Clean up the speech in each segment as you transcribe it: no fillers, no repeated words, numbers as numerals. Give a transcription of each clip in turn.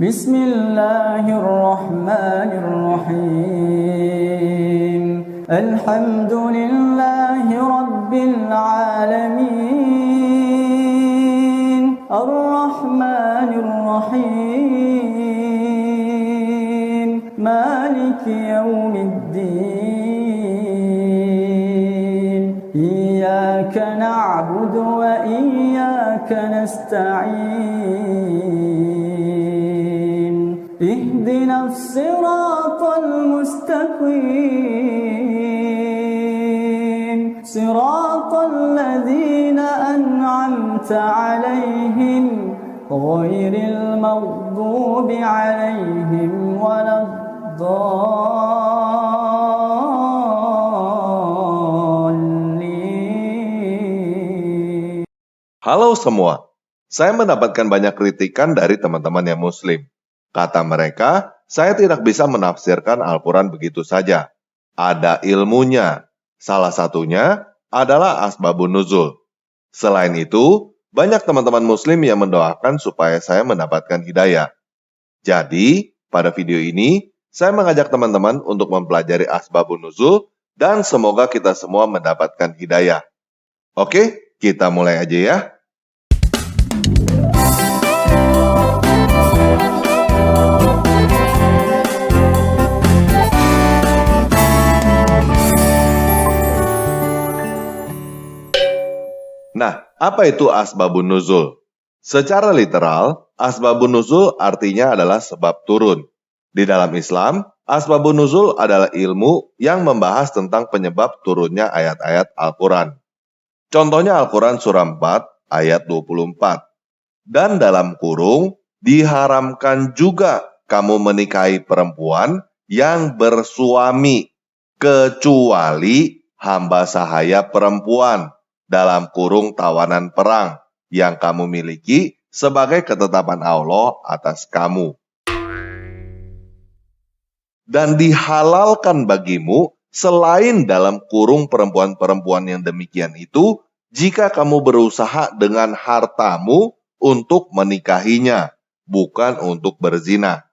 Bismillahirrahmanirrahim. Alhamdulillahi Rabbil alamin. Ar-Rahmanir-Rahim. Maliki yawmiddin. Iyyaka na'budu wa iyyaka nasta'in. Ihdinas siratal mustaqim. Siratal ladzina an'amta 'alaihim ghairil maghdubi 'alaihim waladdallin. Halo semua, saya mendapatkan banyak kritikan dari teman-teman yang muslim. Kata mereka, saya tidak bisa menafsirkan Al-Quran begitu saja. Ada ilmunya. Salah satunya adalah asbabun nuzul. Selain itu, banyak teman-teman muslim yang mendoakan supaya saya mendapatkan hidayah. Jadi, pada video ini, saya mengajak teman-teman untuk mempelajari asbabun nuzul dan semoga kita semua mendapatkan hidayah. Oke, kita mulai aja ya. Nah, apa itu asbabun nuzul? Secara literal, asbabun nuzul artinya adalah sebab turun. Di dalam Islam, asbabun nuzul adalah ilmu yang membahas tentang penyebab turunnya ayat-ayat Al-Quran. Contohnya Al-Quran surah 4 ayat 24. Dan dalam kurung, diharamkan juga kamu menikahi perempuan yang bersuami, kecuali hamba sahaya perempuan, dalam kurung tawanan perang yang kamu miliki sebagai ketetapan Allah atas kamu. Dan dihalalkan bagimu selain dalam kurung perempuan-perempuan yang demikian itu, jika kamu berusaha dengan hartamu untuk menikahinya, bukan untuk berzina.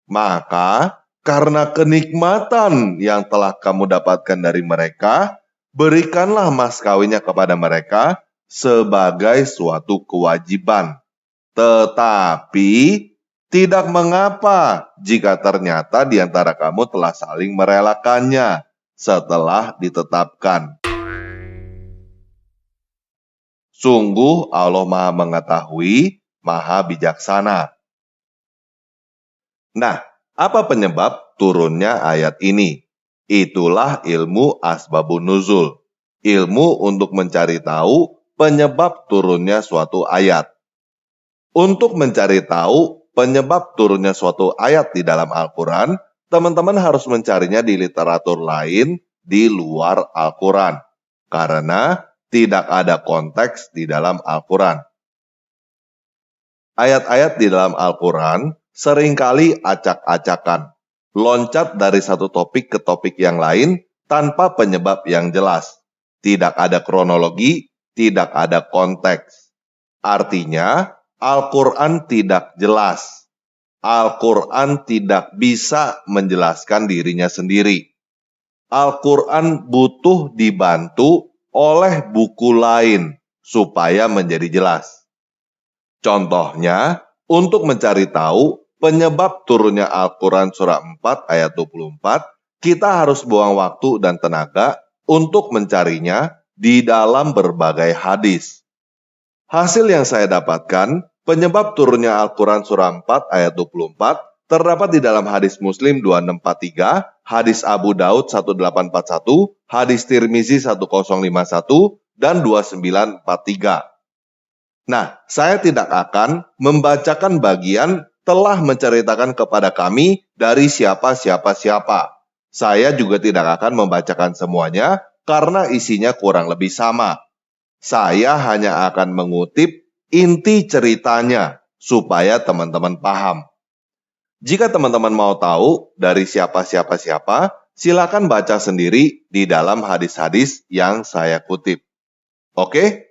Maka, karena kenikmatan yang telah kamu dapatkan dari mereka, berikanlah mas kawinnya kepada mereka sebagai suatu kewajiban. Tetapi tidak mengapa jika ternyata di antara kamu telah saling merelakannya setelah ditetapkan. Sungguh Allah Maha Mengetahui, Maha Bijaksana. Nah, apa penyebab turunnya ayat ini? Itulah ilmu asbabun nuzul. Ilmu untuk mencari tahu penyebab turunnya suatu ayat. Untuk mencari tahu penyebab turunnya suatu ayat di dalam Al-Quran, teman-teman harus mencarinya di literatur lain di luar Al-Quran. Karena tidak ada konteks di dalam Al-Quran. Ayat-ayat di dalam Al-Quran seringkali acak-acakan, loncat dari satu topik ke topik yang lain tanpa penyebab yang jelas. Tidak ada kronologi, tidak ada konteks. Artinya, Al-Quran tidak jelas. Al-Quran tidak bisa menjelaskan dirinya sendiri. Al-Quran butuh dibantu oleh buku lain supaya menjadi jelas. Contohnya, untuk mencari tahu penyebab turunnya Al-Quran surah 4 ayat 24, kita harus buang waktu dan tenaga untuk mencarinya di dalam berbagai hadis. Hasil yang saya dapatkan, penyebab turunnya Al-Quran surah 4 ayat 24 terdapat di dalam hadis Muslim 2643, hadis Abu Daud 1841, hadis Tirmizi 1051, dan 2943. Nah, saya tidak akan membacakan bagian telah menceritakan kepada kami dari siapa-siapa-siapa. Saya juga tidak akan membacakan semuanya karena isinya kurang lebih sama. Saya hanya akan mengutip inti ceritanya supaya teman-teman paham. Jika teman-teman mau tahu dari siapa-siapa-siapa, silakan baca sendiri di dalam hadis-hadis yang saya kutip. Oke?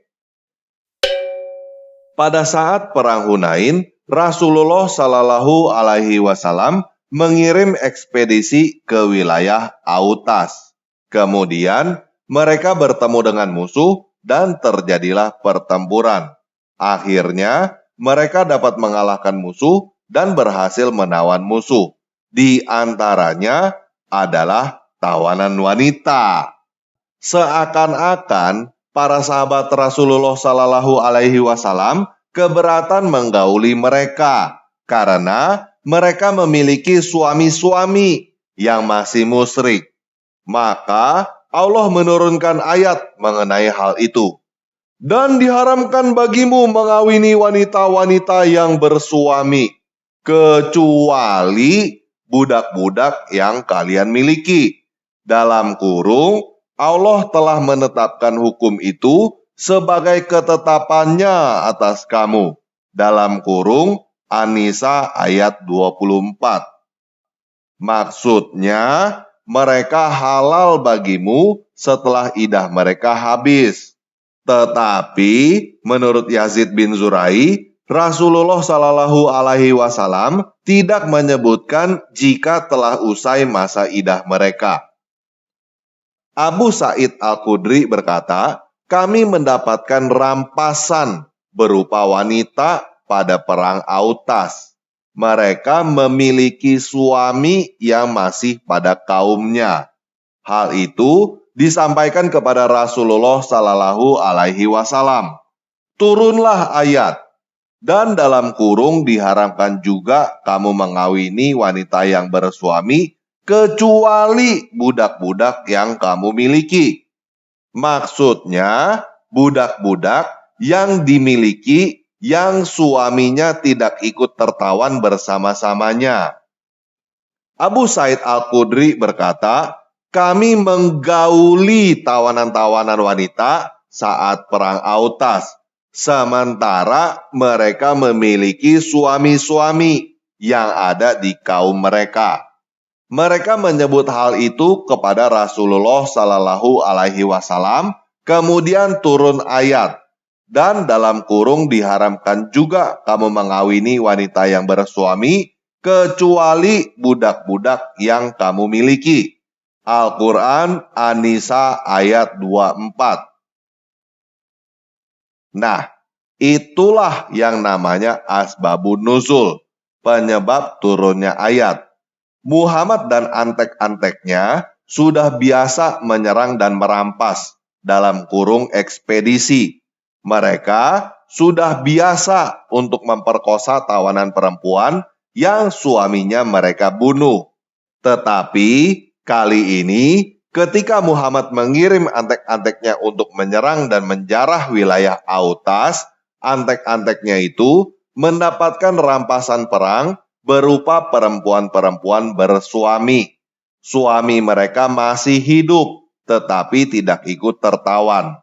Pada saat perang Hunain, Rasulullah Shallallahu Alaihi Wasallam mengirim ekspedisi ke wilayah Autas. Kemudian mereka bertemu dengan musuh dan terjadilah pertempuran. Akhirnya mereka dapat mengalahkan musuh dan berhasil menawan musuh. Di antaranya adalah tawanan wanita. Seakan-akan para sahabat Rasulullah Shallallahu Alaihi Wasallam keberatan menggauli mereka karena mereka memiliki suami-suami yang masih musyrik. Maka Allah menurunkan ayat mengenai hal itu. Dan diharamkan bagimu mengawini wanita-wanita yang bersuami, kecuali budak-budak yang kalian miliki. Dalam kurung, Allah telah menetapkan hukum itu sebagai ketetapannya atas kamu. Dalam kurung, An-Nisa ayat 24. Maksudnya, mereka halal bagimu setelah idah mereka habis. Tetapi, menurut Yazid bin Zurai, Rasulullah Shallallahu Alaihi Wasallam tidak menyebutkan jika telah usai masa idah mereka. Abu Sa'id Al-Khudri berkata, kami mendapatkan rampasan berupa wanita pada perang Autas. Mereka memiliki suami yang masih pada kaumnya. Hal itu disampaikan kepada Rasulullah Shallallahu Alaihi Wasallam. Turunlah ayat, dan dalam kurung diharamkan juga kamu mengawini wanita yang bersuami, kecuali budak-budak yang kamu miliki. Maksudnya, budak-budak yang dimiliki yang suaminya tidak ikut tertawan bersama-samanya. Abu Sa'id Al-Khudri berkata, kami menggauli tawanan-tawanan wanita saat perang Autas, sementara mereka memiliki suami-suami yang ada di kaum mereka. Mereka menyebut hal itu kepada Rasulullah Shallallahu Alaihi Wasallam, kemudian turun ayat. Dan dalam kurung diharamkan juga kamu mengawini wanita yang bersuami, kecuali budak-budak yang kamu miliki. Al-Quran An-Nisa ayat 24. Nah, itulah yang namanya asbabun nuzul, penyebab turunnya ayat. Muhammad dan antek-anteknya sudah biasa menyerang dan merampas dalam kurung ekspedisi. Mereka sudah biasa untuk memperkosa tawanan perempuan yang suaminya mereka bunuh. Tetapi kali ini ketika Muhammad mengirim antek-anteknya untuk menyerang dan menjarah wilayah Autas, antek-anteknya itu mendapatkan rampasan perang berupa perempuan-perempuan bersuami. Suami mereka masih hidup, tetapi tidak ikut tertawan.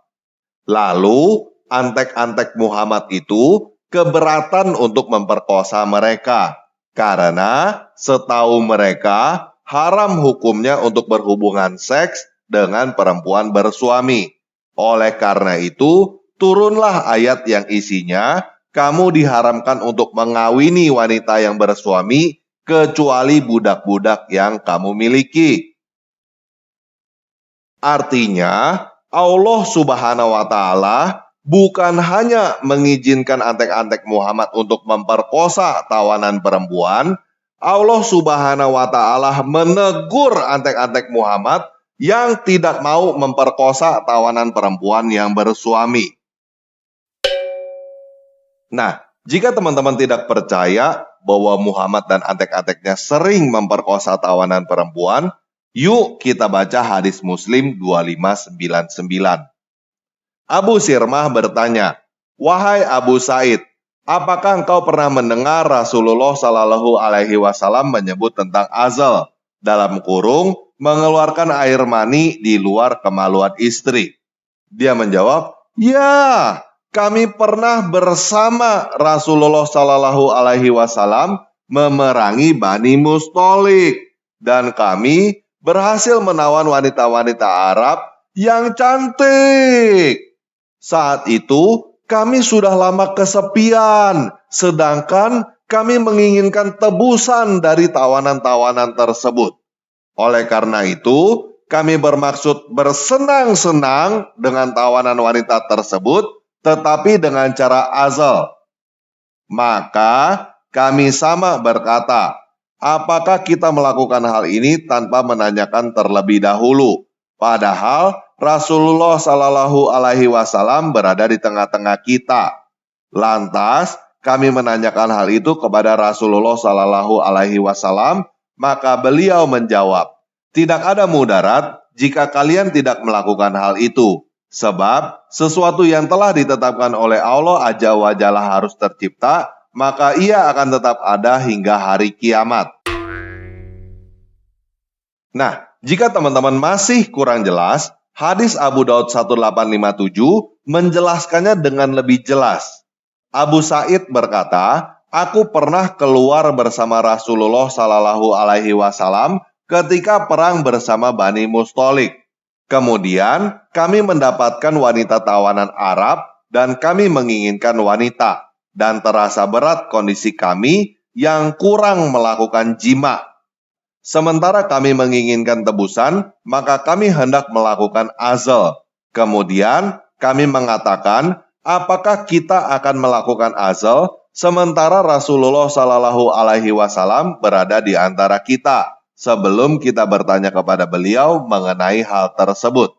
Lalu, antek-antek Muhammad itu keberatan untuk memperkosa mereka, karena setahu mereka haram hukumnya untuk berhubungan seks dengan perempuan bersuami. Oleh karena itu, turunlah ayat yang isinya, kamu diharamkan untuk mengawini wanita yang bersuami, kecuali budak-budak yang kamu miliki. Artinya, Allah Subhanahu wa Ta'ala bukan hanya mengizinkan antek-antek Muhammad untuk memperkosa tawanan perempuan, Allah Subhanahu wa Ta'ala menegur antek-antek Muhammad yang tidak mau memperkosa tawanan perempuan yang bersuami. Nah, jika teman-teman tidak percaya bahwa Muhammad dan antek-anteknya sering memperkosa tawanan perempuan, yuk kita baca hadis Muslim 2599. Abu Sirmah bertanya, wahai Abu Sa'id, apakah engkau pernah mendengar Rasulullah Shallallahu Alaihi Wasallam menyebut tentang azal, dalam kurung mengeluarkan air mani di luar kemaluan istri? Dia menjawab, ya, kami pernah bersama Rasulullah Shallallahu Alaihi Wasallam memerangi Bani Mustalik, dan kami berhasil menawan wanita-wanita Arab yang cantik. Saat itu kami sudah lama kesepian, sedangkan kami menginginkan tebusan dari tawanan-tawanan tersebut. Oleh karena itu, kami bermaksud bersenang-senang dengan tawanan wanita tersebut, tetapi dengan cara azal. Maka kami sama berkata, apakah kita melakukan hal ini tanpa menanyakan terlebih dahulu? Padahal Rasulullah Shallallahu Alaihi Wasallam berada di tengah-tengah kita. Lantas kami menanyakan hal itu kepada Rasulullah Shallallahu Alaihi Wasallam, maka beliau menjawab, tidak ada mudarat jika kalian tidak melakukan hal itu. Sebab sesuatu yang telah ditetapkan oleh Allah Azza wa Jalla harus tercipta, maka ia akan tetap ada hingga hari kiamat. Nah, jika teman-teman masih kurang jelas, hadis Abu Daud 1857 menjelaskannya dengan lebih jelas. Abu Sa'id berkata, aku pernah keluar bersama Rasulullah Shallallahu Alaihi Wasallam ketika perang bersama Bani Mustalik. Kemudian kami mendapatkan wanita tawanan Arab dan kami menginginkan wanita. Dan terasa berat kondisi kami yang kurang melakukan jima. Sementara kami menginginkan tebusan, maka kami hendak melakukan azal. Kemudian kami mengatakan, apakah kita akan melakukan azal sementara Rasulullah Shallallahu Alaihi Wasallam berada di antara kita, sebelum kita bertanya kepada beliau mengenai hal tersebut.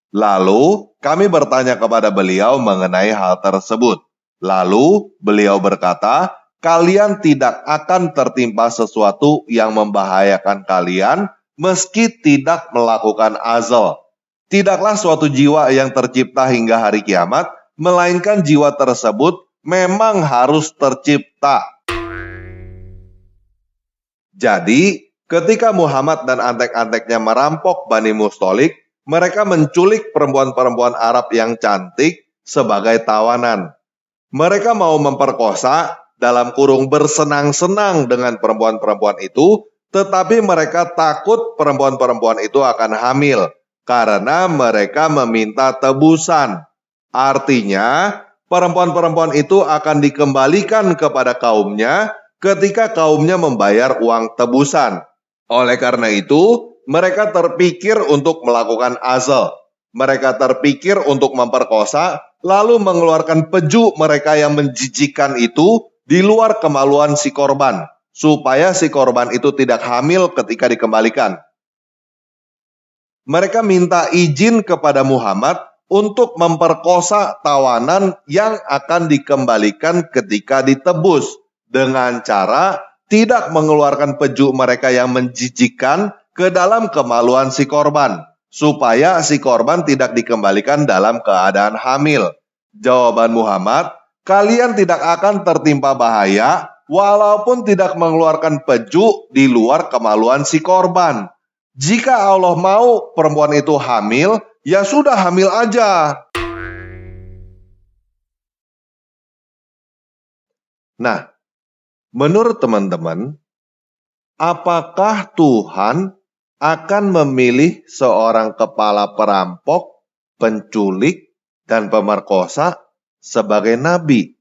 Lalu kami bertanya kepada beliau mengenai hal tersebut. Lalu beliau berkata, kalian tidak akan tertimpa sesuatu yang membahayakan kalian meski tidak melakukan azal. Tidaklah suatu jiwa yang tercipta hingga hari kiamat, melainkan jiwa tersebut memang harus tercipta. Jadi, ketika Muhammad dan antek-anteknya merampok Bani Mustalik, mereka menculik perempuan-perempuan Arab yang cantik sebagai tawanan. Mereka mau memperkosa, dalam kurung bersenang-senang dengan perempuan-perempuan itu, tetapi mereka takut perempuan-perempuan itu akan hamil, karena mereka meminta tebusan. Artinya, perempuan-perempuan itu akan dikembalikan kepada kaumnya ketika kaumnya membayar uang tebusan. Oleh karena itu, mereka terpikir untuk melakukan azal. Mereka terpikir untuk memperkosa, lalu mengeluarkan peju mereka yang menjijikan itu di luar kemaluan si korban, supaya si korban itu tidak hamil ketika dikembalikan. Mereka minta izin kepada Muhammad untuk memperkosa tawanan yang akan dikembalikan ketika ditebus, dengan cara tidak mengeluarkan peju mereka yang menjijikan ke dalam kemaluan si korban, supaya si korban tidak dikembalikan dalam keadaan hamil. Jawaban Muhammad, kalian tidak akan tertimpa bahaya walaupun tidak mengeluarkan peju di luar kemaluan si korban. Jika Allah mau perempuan itu hamil, ya sudah hamil aja. Nah, menurut teman-teman, apakah Tuhan akan memilih seorang kepala perampok, penculik, dan pemerkosa sebagai nabi?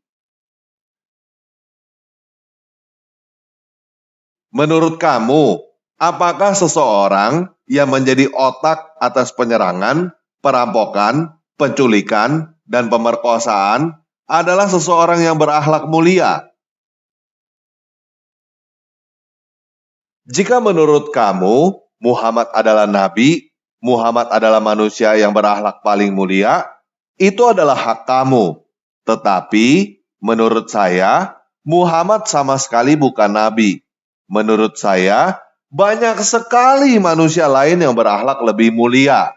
Menurut kamu, apakah seseorang yang menjadi otak atas penyerangan, perampokan, penculikan, dan pemerkosaan adalah seseorang yang berakhlak mulia? Jika menurut kamu, Muhammad adalah nabi, Muhammad adalah manusia yang berakhlak paling mulia, itu adalah hak kamu. Tetapi, menurut saya, Muhammad sama sekali bukan nabi. Menurut saya, banyak sekali manusia lain yang berakhlak lebih mulia.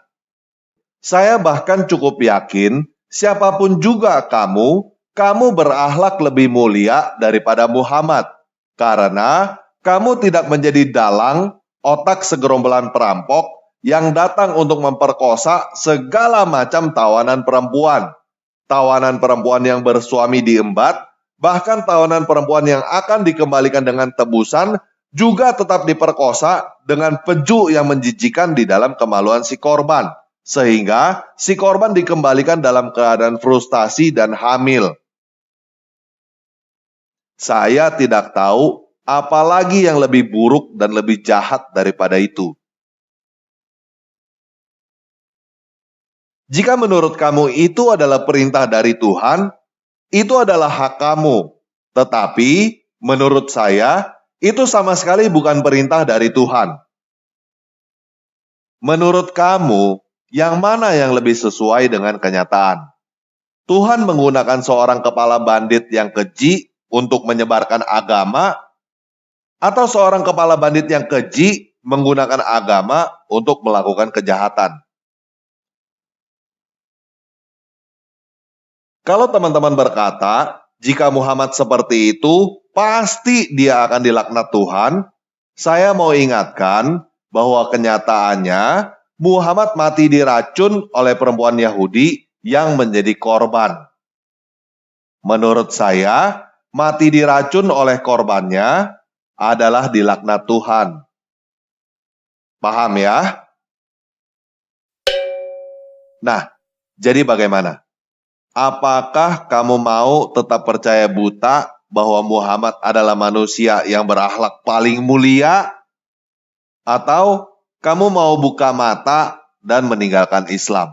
Saya bahkan cukup yakin, siapapun juga kamu berakhlak lebih mulia daripada Muhammad. Karena kamu tidak menjadi dalang, otak segerombolan perampok yang datang untuk memperkosa segala macam tawanan perempuan. Tawanan perempuan yang bersuami diembat, bahkan tawanan perempuan yang akan dikembalikan dengan tebusan juga tetap diperkosa dengan peju yang menjijikan di dalam kemaluan si korban, sehingga si korban dikembalikan dalam keadaan frustasi dan hamil. Saya tidak tahu apalagi yang lebih buruk dan lebih jahat daripada itu. Jika menurut kamu itu adalah perintah dari Tuhan, itu adalah hak kamu. Tetapi menurut saya, itu sama sekali bukan perintah dari Tuhan. Menurut kamu, yang mana yang lebih sesuai dengan kenyataan? Tuhan menggunakan seorang kepala bandit yang keji untuk menyebarkan agama, atau seorang kepala bandit yang keji menggunakan agama untuk melakukan kejahatan? Kalau teman-teman berkata, jika Muhammad seperti itu, pasti dia akan dilaknat Tuhan, saya mau ingatkan bahwa kenyataannya Muhammad mati diracun oleh perempuan Yahudi yang menjadi korban. Menurut saya, mati diracun oleh korbannya adalah dilaknat Tuhan. Paham ya? Nah, jadi bagaimana? Apakah kamu mau tetap percaya buta bahwa Muhammad adalah manusia yang berakhlak paling mulia? Atau kamu mau buka mata dan meninggalkan Islam?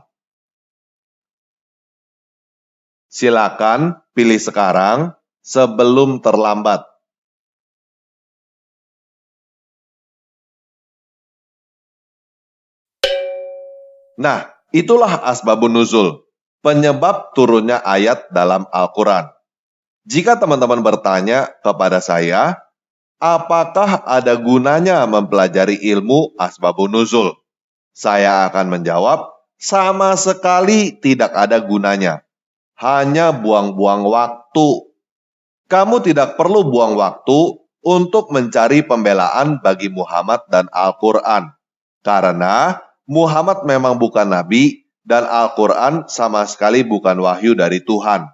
Silakan pilih sekarang sebelum terlambat. Nah, itulah asbabun nuzul, penyebab turunnya ayat dalam Al-Quran. Jika teman-teman bertanya kepada saya, apakah ada gunanya mempelajari ilmu asbabun nuzul? Saya akan menjawab, sama sekali tidak ada gunanya. Hanya buang-buang waktu. Kamu tidak perlu buang waktu untuk mencari pembelaan bagi Muhammad dan Al-Quran. Karena Muhammad memang bukan nabi, dan Al-Quran sama sekali bukan wahyu dari Tuhan.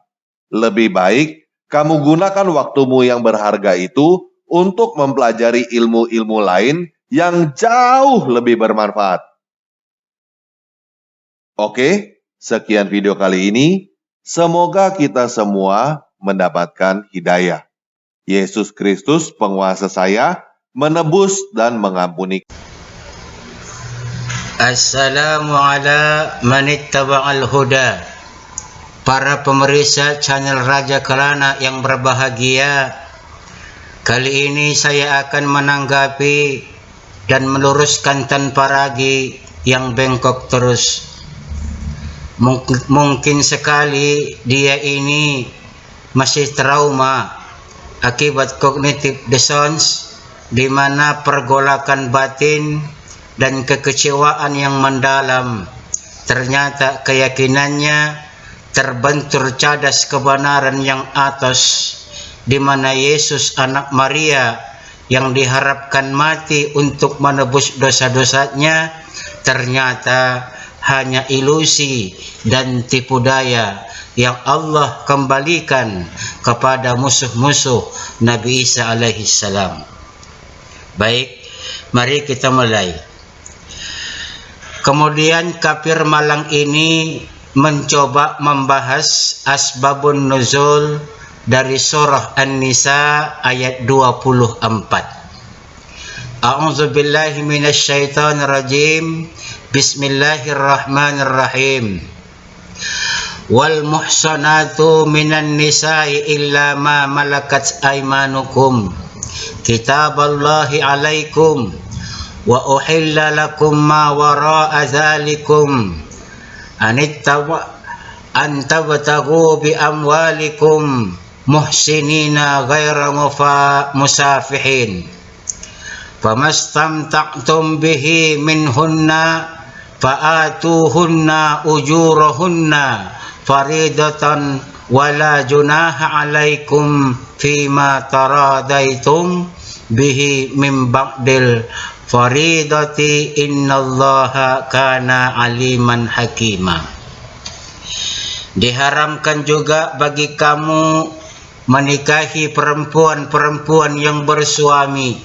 Lebih baik, kamu gunakan waktumu yang berharga itu untuk mempelajari ilmu-ilmu lain yang jauh lebih bermanfaat. Oke, sekian video kali ini. Semoga kita semua mendapatkan hidayah. Yesus Kristus, penguasa saya, menebus dan mengampuni. Assalamualaikum manittaba'al huda. Para pemirsa channel Raja Kelana yang berbahagia, kali ini saya akan menanggapi dan meluruskan tanpa ragi yang bengkok terus. Mungkin sekali dia ini masih trauma akibat cognitive dissonance, di mana pergolakan batin dan kekecewaan yang mendalam. Ternyata keyakinannya terbentur cadas kebenaran yang atas, di mana Yesus anak Maria yang diharapkan mati untuk menebus dosa-dosanya ternyata hanya ilusi dan tipu daya yang Allah kembalikan kepada musuh-musuh Nabi Isa alaihi salam. Baik, mari kita mulai. Kemudian kafir malang ini mencoba membahas asbabun nuzul dari surah An-Nisa ayat 24. A'udzubillahi minasyaitonirrajim. Bismillahirrahmanirrahim. Wal muhsanatu minan nisa'i illa ma malakat aymanukum. Kitaballahi alaikum. Wa uhilla lakum ma wara'a dzalikum an tabtaghu bi amwalikum muhsinina ghaira musafihin famastamta'tum bihi minhunna fa'atuhunna ujurahunna faridatan wala junaha alaikum fima taradaitum bihi min ba'dil faridati innallaha kana aliman hakima. Diharamkan juga bagi kamu menikahi perempuan-perempuan yang bersuami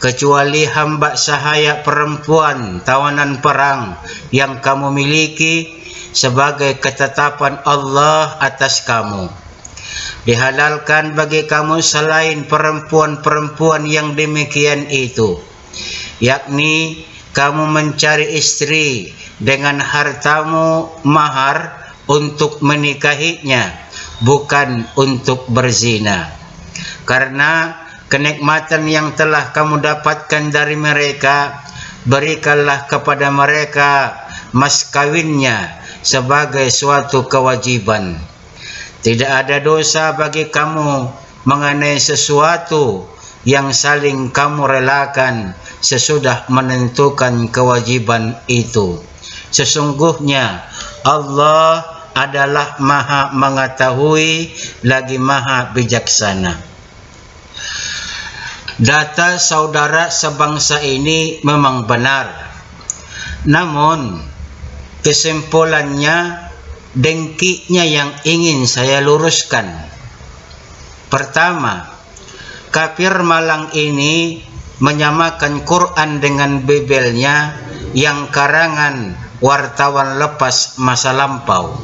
kecuali hamba sahaya perempuan tawanan perang yang kamu miliki sebagai ketetapan Allah atas kamu. Dihalalkan bagi kamu selain perempuan-perempuan yang demikian itu, yakni kamu mencari istri dengan hartamu mahar untuk menikahinya, bukan untuk berzina. Karena kenikmatan yang telah kamu dapatkan dari mereka, berikanlah kepada mereka mas kawinnya sebagai suatu kewajiban. Tidak ada dosa bagi kamu mengenai sesuatu yang saling kamu relakan sesudah menentukan kewajiban itu. Sesungguhnya Allah adalah Maha mengetahui lagi Maha bijaksana. Data saudara sebangsa ini memang benar. Namun kesimpulannya dengkinya yang ingin saya luruskan. Pertama, kafir Malang ini menyamakan Quran dengan Bibelnya yang karangan wartawan lepas masa lampau,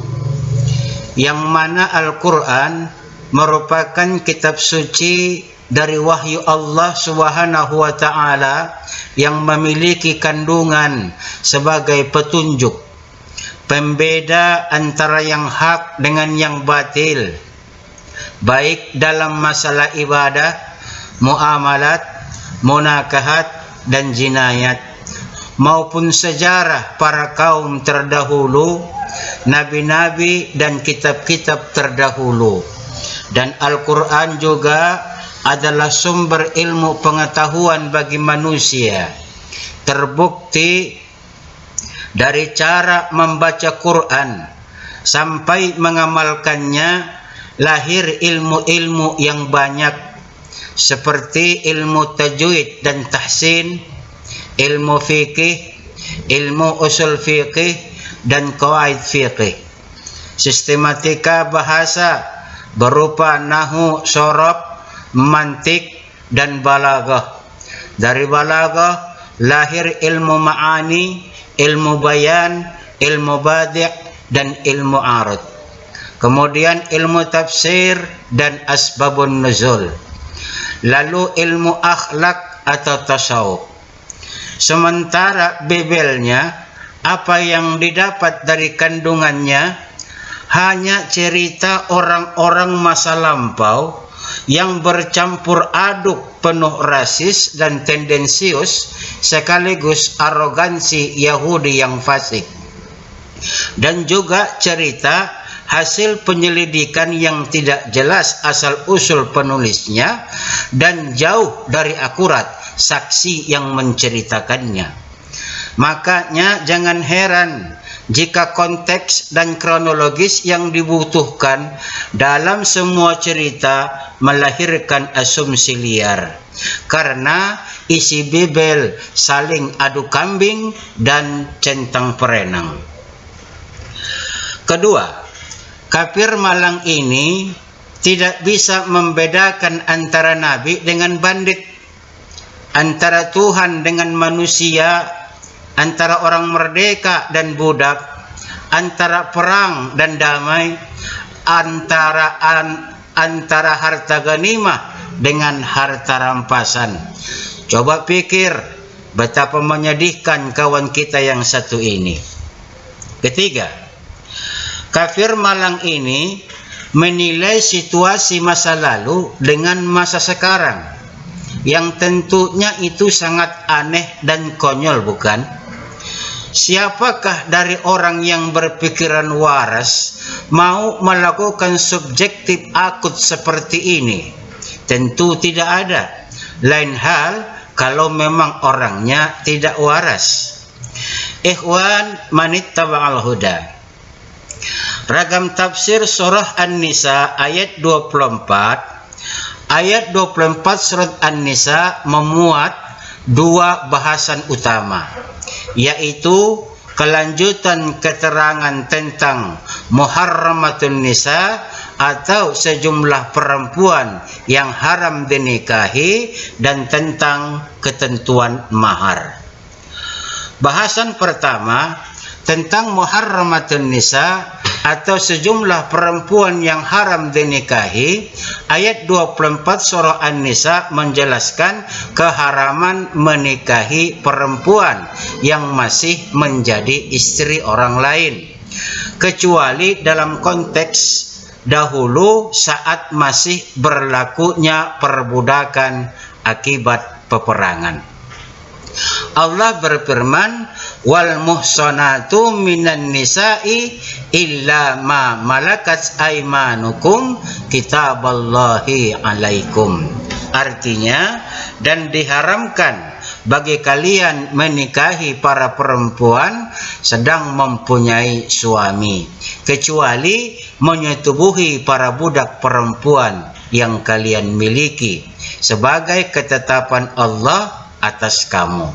yang mana Al-Quran merupakan kitab suci dari wahyu Allah Subhanahu wa Ta'ala yang memiliki kandungan sebagai petunjuk, pembeda antara yang hak dengan yang batil, baik dalam masalah ibadah, muamalat, munakahat dan jinayat, maupun sejarah para kaum terdahulu, nabi-nabi dan kitab-kitab terdahulu. Dan Al-Quran juga adalah sumber ilmu pengetahuan bagi manusia. Terbukti dari cara membaca Quran sampai mengamalkannya lahir ilmu-ilmu yang banyak, seperti ilmu tajwid dan tahsin, ilmu fikih, ilmu usul fikih dan qawaid fikih, sistematika bahasa berupa nahwu, shorab, mantik dan balaghah. Dari balaghah lahir ilmu ma'ani, ilmu bayan, ilmu badi' dan ilmu arud. Kemudian ilmu tafsir dan asbabun nuzul. Lalu ilmu akhlak atau tasawuf. Sementara Bibelnya, apa yang didapat dari kandungannya hanya cerita orang-orang masa lampau yang bercampur aduk penuh rasis dan tendensius, sekaligus arogansi Yahudi yang fasik. Dan juga cerita hasil penyelidikan yang tidak jelas asal-usul penulisnya dan jauh dari akurat saksi yang menceritakannya. Makanya jangan heran jika konteks dan kronologis yang dibutuhkan dalam semua cerita melahirkan asumsi liar, karena isi Bibel saling adu kambing dan centang perenang. Kedua, kafir Malang ini tidak bisa membedakan antara nabi dengan bandit, antara Tuhan dengan manusia, antara orang merdeka dan budak, antara perang dan damai, antara harta ganimah dengan harta rampasan. Coba pikir betapa menyedihkan kawan kita yang satu ini. Ketiga, kafir Malang ini menilai situasi masa lalu dengan masa sekarang, yang tentunya itu sangat aneh dan konyol, bukan? Siapakah dari orang yang berpikiran waras mau melakukan subjektif akut seperti ini? Tentu tidak ada. Lain hal kalau memang orangnya tidak waras. Ikhwan manittaba'al huda. Ragam tafsir surah An-Nisa ayat 24. Ayat 24 surat An-Nisa memuat dua bahasan utama, yaitu kelanjutan keterangan tentang muharramatun nisa atau sejumlah perempuan yang haram dinikahi dan tentang ketentuan mahar. Bahasan pertama tentang muharramatun nisa atau sejumlah perempuan yang haram dinikahi. Ayat 24 surah An-Nisa menjelaskan keharaman menikahi perempuan yang masih menjadi istri orang lain, kecuali dalam konteks dahulu saat masih berlakunya perbudakan akibat peperangan. Allah berfirman, wal muhsanatu minan nisa'i illa ma malakat aymanukum kitaballahi alaikum. Artinya, dan diharamkan bagi kalian menikahi para perempuan sedang mempunyai suami, kecuali menyetubuhi para budak perempuan yang kalian miliki sebagai ketetapan Allah atas kamu.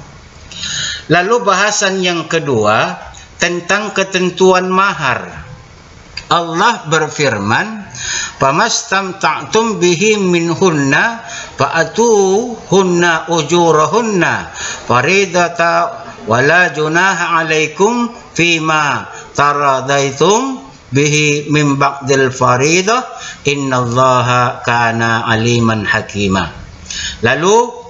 Lalu bahasan yang kedua tentang ketentuan mahar. Allah berfirman, "Famastamta'tum bihi minhunna fa'atuhunna ujurahunna faridata wala junaha 'alaikum fima taradaitum bihi min ba'dil faridah innallaha kana aliman hakima." Lalu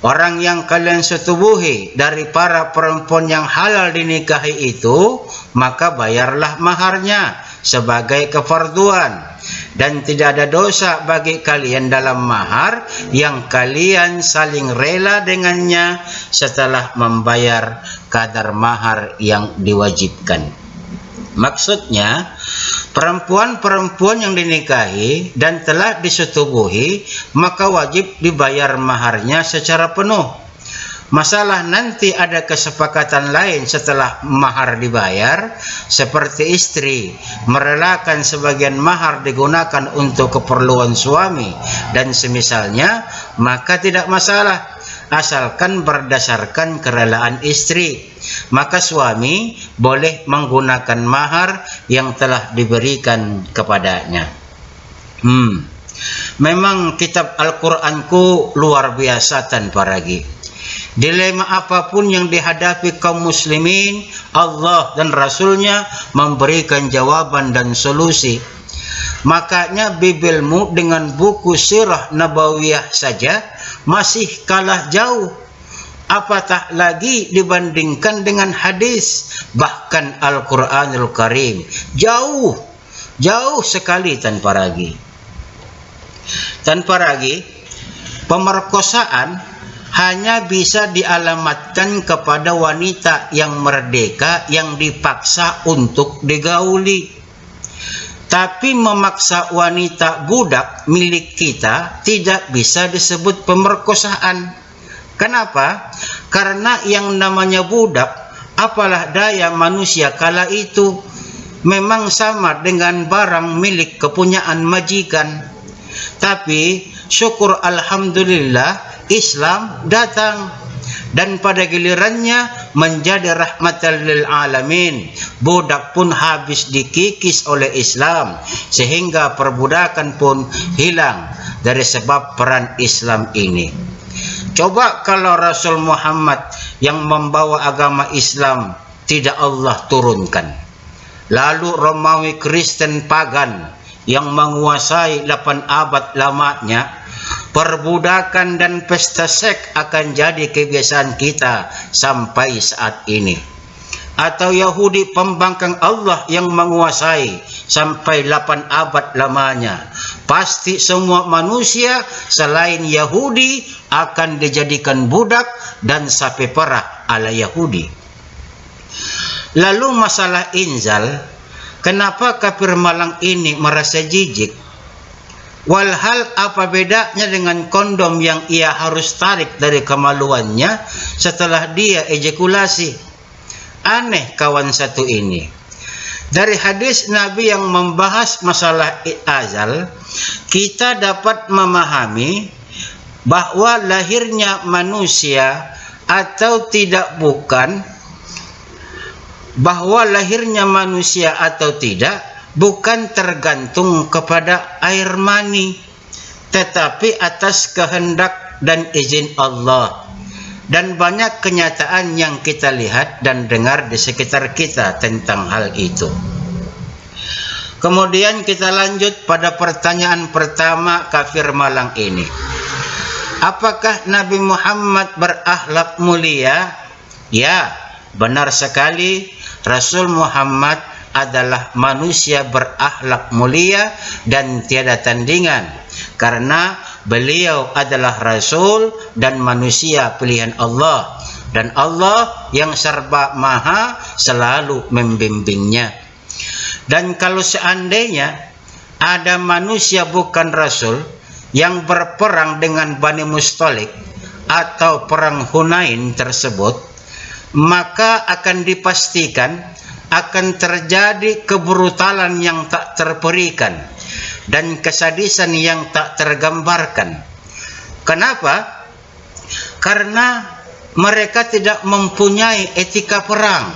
orang yang kalian setubuhi dari para perempuan yang halal dinikahi itu, maka bayarlah maharnya sebagai kefarduan. Dan tidak ada dosa bagi kalian dalam mahar yang kalian saling rela dengannya setelah membayar kadar mahar yang diwajibkan. Maksudnya, perempuan-perempuan yang dinikahi dan telah disetubuhi, maka wajib dibayar maharnya secara penuh. Masalah nanti ada kesepakatan lain setelah mahar dibayar, seperti istri merelakan sebagian mahar digunakan untuk keperluan suami dan semisalnya, maka tidak masalah, asalkan berdasarkan kerelaan istri. Maka suami boleh menggunakan mahar yang telah diberikan kepadanya. Memang kitab Al-Quranku luar biasa tanpa ragu. Dilema apapun yang dihadapi kaum muslimin, Allah dan Rasulnya memberikan jawaban dan solusi. Makanya Bibelmu dengan buku sirah nabawiyah saja masih kalah jauh. Apatah lagi dibandingkan dengan hadis, bahkan Al-Quranul Karim. Jauh sekali tanpa ragu. Tanpa ragu, pemerkosaan hanya bisa dialamatkan kepada wanita yang merdeka yang dipaksa untuk digauli. Tapi memaksa wanita budak milik kita tidak bisa disebut pemerkosaan. Kenapa? Karena yang namanya budak, apalah daya manusia kala itu, memang sama dengan barang milik kepunyaan majikan. Tapi syukur alhamdulillah Islam datang dan pada gilirannya menjadi rahmatan lil alamin. Budak pun habis dikikis oleh Islam sehingga perbudakan pun hilang dari sebab peran Islam ini. Coba kalau Rasul Muhammad yang membawa agama Islam tidak Allah turunkan, lalu Romawi Kristen pagan yang menguasai 8 abad lamanya, perbudakan dan pesta seks akan jadi kebiasaan kita sampai saat ini. Atau Yahudi pembangkang Allah yang menguasai sampai 8 abad lamanya, pasti semua manusia selain Yahudi akan dijadikan budak dan sapi perah ala Yahudi. Lalu masalah inzal, kenapa kafir malang ini merasa jijik? Walhal apa bedanya dengan kondom yang ia harus tarik dari kemaluannya setelah dia ejakulasi? Aneh kawan satu ini. Dari hadis Nabi yang membahas masalah azal, kita dapat memahami bahwa lahirnya manusia atau tidak bukan bahwa lahirnya manusia atau tidak bukan tergantung kepada air mani, tetapi atas kehendak dan izin Allah. Dan banyak kenyataan yang kita lihat dan dengar di sekitar kita tentang hal itu. Kemudian kita lanjut pada pertanyaan pertama kafir malang ini. Apakah Nabi Muhammad berakhlak mulia? Ya, benar sekali. Rasul Muhammad adalah manusia berakhlak mulia dan tiada tandingan, karena beliau adalah Rasul dan manusia pilihan Allah, dan Allah yang serba maha selalu membimbingnya. Dan kalau seandainya ada manusia bukan Rasul yang berperang dengan Bani Mustalik atau perang Hunain tersebut, maka akan dipastikan akan terjadi kebrutalan yang tak terperikan dan kesadisan yang tak tergambarkan. Kenapa? Karena mereka tidak mempunyai etika perang.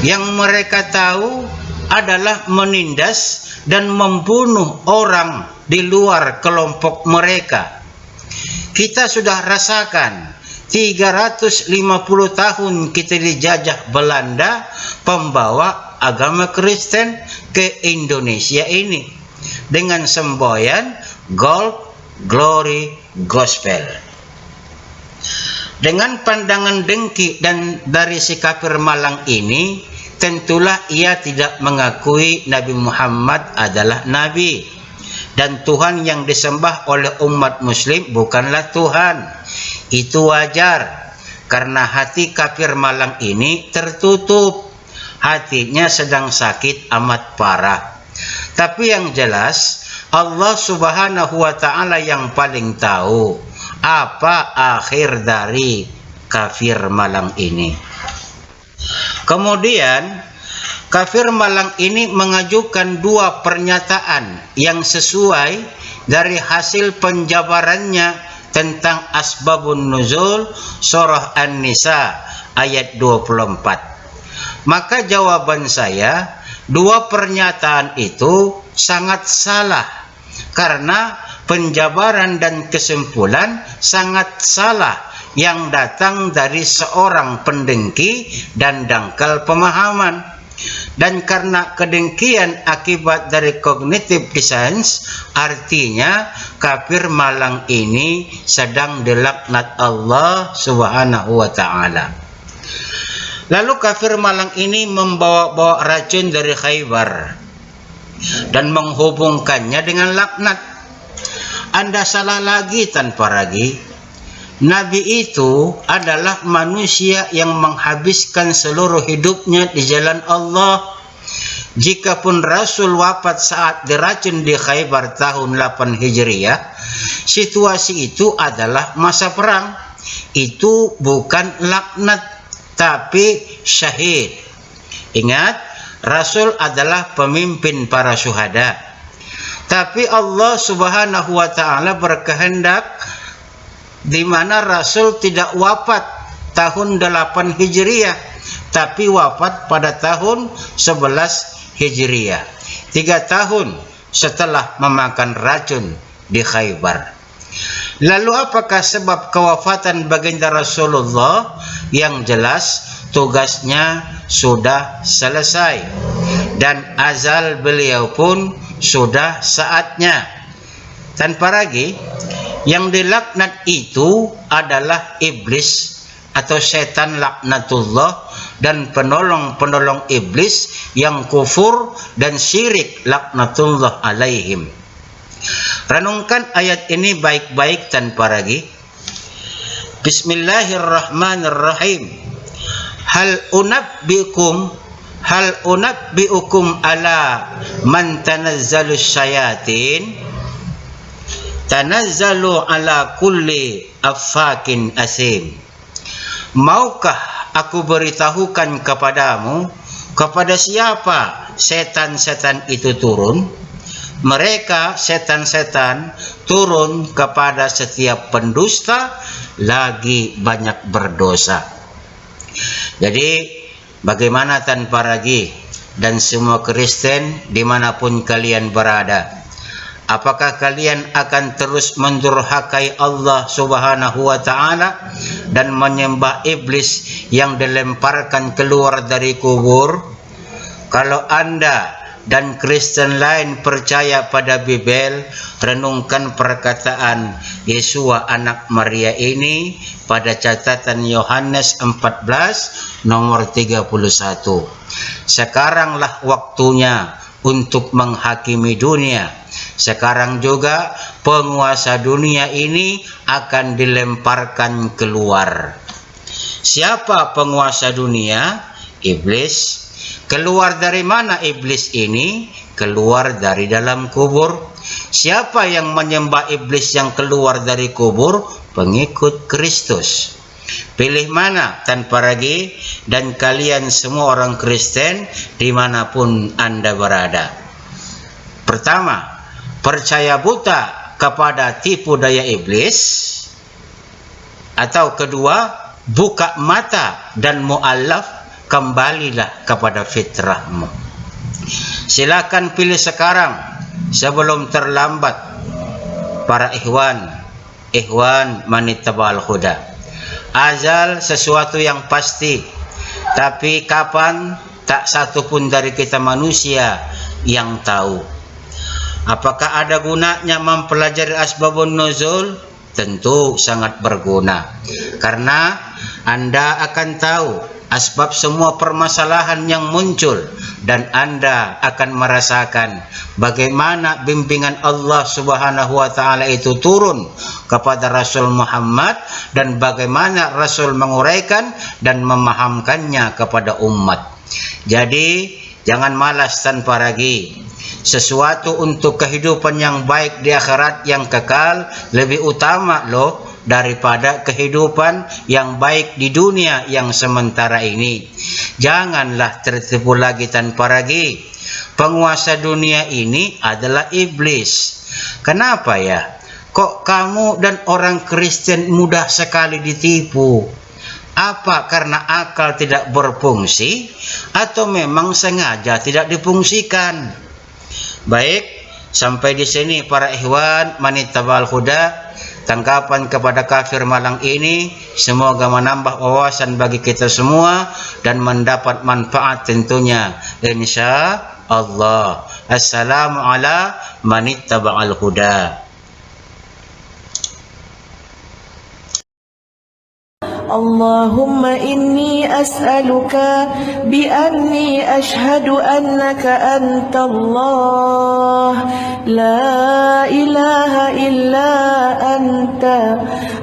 Yang mereka tahu adalah menindas dan membunuh orang di luar kelompok mereka. Kita sudah rasakan 350 tahun kita dijajah Belanda, pembawa agama Kristen ke Indonesia ini, dengan semboyan Gold, Glory, Gospel. Dengan pandangan dengki dan dari si kafir malang ini, tentulah ia tidak mengakui Nabi Muhammad adalah Nabi. Dan Tuhan yang disembah oleh umat muslim bukanlah Tuhan. Itu wajar, karena hati kafir malang ini tertutup. Hatinya sedang sakit amat parah. Tapi yang jelas, Allah Subhanahu wa ta'ala yang paling tahu apa akhir dari kafir malang ini. Kemudian kafir malang ini mengajukan dua pernyataan yang sesuai dari hasil penjabarannya tentang asbabun nuzul surah An-Nisa ayat 24. Maka jawaban saya, dua pernyataan itu sangat salah, karena penjabaran dan kesimpulan sangat salah yang datang dari seorang pendengki dan dangkal pemahaman. Dan karena kedengkian akibat dari cognitive dissonance, artinya kafir malang ini sedang dilaknat Allah Subhanahu wa ta'ala. Lalu kafir malang ini membawa-bawa racun dari Khaybar dan menghubungkannya dengan laknat. Anda salah lagi tanpa ragi. Nabi itu adalah manusia yang menghabiskan seluruh hidupnya di jalan Allah. Jikapun Rasul wafat saat diracun di Khaybar tahun 8 Hijriah, situasi itu adalah masa perang. Itu bukan laknat, tapi syahid. Ingat, Rasul adalah pemimpin para syuhada. Tapi Allah Subhanahu wa ta'ala berkehendak di mana Rasul tidak wafat tahun 8 Hijriah, tapi wafat pada tahun 11 Hijriah, 3 tahun setelah memakan racun di Khaybar. Lalu apakah sebab kewafatan baginda Rasulullah? Yang jelas tugasnya sudah selesai dan azal beliau pun sudah saatnya. Tanpa ragi, yang dilaknat itu adalah iblis atau setan laknatullah dan penolong-penolong iblis yang kufur dan syirik laknatullah alaihim. Renungkan ayat ini baik-baik tanpa ragi. Bismillahirrahmanirrahim. Hal unabbiukum ala man tanazzalus syayatin. Tanazzalu ala kulli affakin asim. Maukah aku beritahukan kepadamu kepada siapa setan-setan itu turun? Mereka setan-setan turun kepada setiap pendusta lagi banyak berdosa. Jadi Bagaimana tanpa ragu dan semua Kristen dimanapun kalian berada? Apakah kalian akan terus mendurhakai Allah Subhanahu wa Ta'ala dan menyembah iblis yang dilemparkan keluar dari kubur? Kalau Anda dan Kristen lain percaya pada Bibel, renungkan perkataan Yesus anak Maria ini pada catatan Yohanes 14 nomor 31. Sekaranglah waktunya untuk menghakimi dunia. Sekarang juga penguasa dunia ini akan dilemparkan keluar. Siapa penguasa dunia? Iblis. Keluar dari mana iblis ini? Keluar dari dalam kubur. Siapa yang menyembah iblis yang keluar dari kubur? Pengikut Kristus. Pilih mana tanpa ragu, dan kalian semua orang Kristen dimanapun Anda berada. Pertama, percaya buta kepada tipu daya iblis, atau kedua, buka mata dan mu'allaf, kembalilah kepada fitrahmu. Silakan pilih sekarang sebelum terlambat, para ikhwan manittaba'al huda. Azal sesuatu yang pasti, tapi kapan tak satu pun dari kita manusia yang tahu. Apakah ada gunanya mempelajari asbabun nuzul? Tentu sangat berguna, karena Anda akan tahu asbab semua permasalahan yang muncul, dan Anda akan merasakan bagaimana bimbingan Allah Subhanahu wa Ta'ala itu turun kepada Rasul Muhammad, dan bagaimana Rasul menguraikan dan memahamkannya kepada umat. Jadi jangan malas tanpa ragu. Sesuatu untuk kehidupan yang baik di akhirat yang kekal lebih utama loh daripada kehidupan yang baik di dunia yang sementara ini. Janganlah tertipu lagi tanpa ragu. Penguasa dunia ini adalah iblis. Kenapa ya? Kok kamu dan orang Kristen mudah sekali ditipu? Apa karena akal tidak berfungsi, atau memang sengaja tidak difungsikan? Baik, sampai di sini para ikhwan manittaba'al huda, tanggapan kepada kafir malang ini semoga menambah wawasan bagi kita semua dan mendapat manfaat tentunya, insya Allah. Assalamu ala manittaba'al huda. اللهم إني أسألك بأني أشهد أنك أنت الله لا إله إلا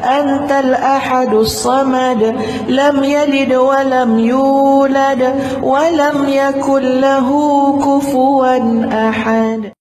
أنت الأحد الصمد لم يلد ولم يولد ولم يكن له كفوا أحد.